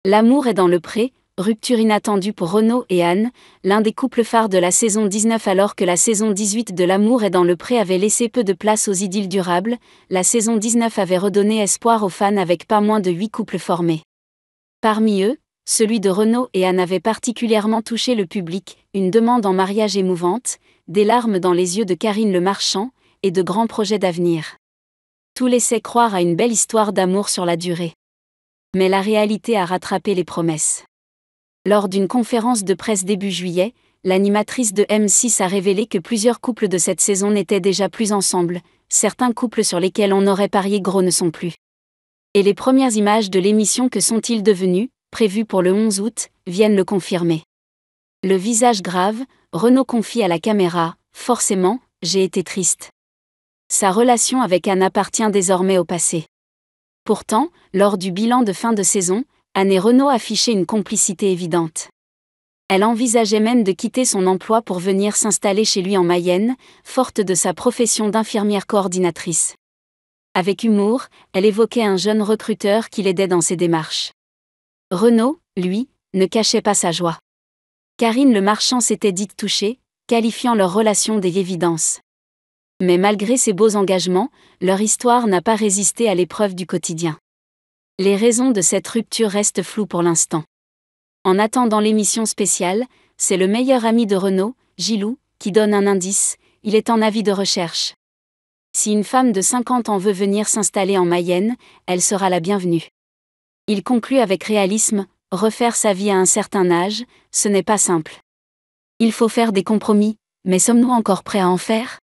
L'amour est dans le pré, rupture inattendue pour Renaud et Anne, l'un des couples phares de la saison 19. Alors que la saison 18 de L'amour est dans le pré avait laissé peu de place aux idylles durables, la saison 19 avait redonné espoir aux fans avec pas moins de 8 couples formés. Parmi eux, celui de Renaud et Anne avait particulièrement touché le public, une demande en mariage émouvante, des larmes dans les yeux de Karine Le Marchand, et de grands projets d'avenir. Tout laissait croire à une belle histoire d'amour sur la durée. Mais la réalité a rattrapé les promesses. Lors d'une conférence de presse début juillet, l'animatrice de M6 a révélé que plusieurs couples de cette saison n'étaient déjà plus ensemble, certains couples sur lesquels on aurait parié gros ne sont plus. Et les premières images de l'émission Que sont-ils devenus, prévues pour le 11 août, viennent le confirmer. Le visage grave, Renaud confie à la caméra « Forcément, j'ai été triste. » Sa relation avec Anne appartient désormais au passé. Pourtant, lors du bilan de fin de saison, Anne et Renaud affichaient une complicité évidente. Elle envisageait même de quitter son emploi pour venir s'installer chez lui en Mayenne, forte de sa profession d'infirmière coordinatrice. Avec humour, elle évoquait un jeune recruteur qui l'aidait dans ses démarches. Renaud, lui, ne cachait pas sa joie. Karine Le Marchand s'était dite touchée, qualifiant leur relation d'évidence. Mais malgré ces beaux engagements, leur histoire n'a pas résisté à l'épreuve du quotidien. Les raisons de cette rupture restent floues pour l'instant. En attendant l'émission spéciale, c'est le meilleur ami de Renaud, Gilou, qui donne un indice, il est en avis de recherche. Si une femme de 50 ans veut venir s'installer en Mayenne, elle sera la bienvenue. Il conclut avec réalisme, refaire sa vie à un certain âge, ce n'est pas simple. Il faut faire des compromis, mais sommes-nous encore prêts à en faire ?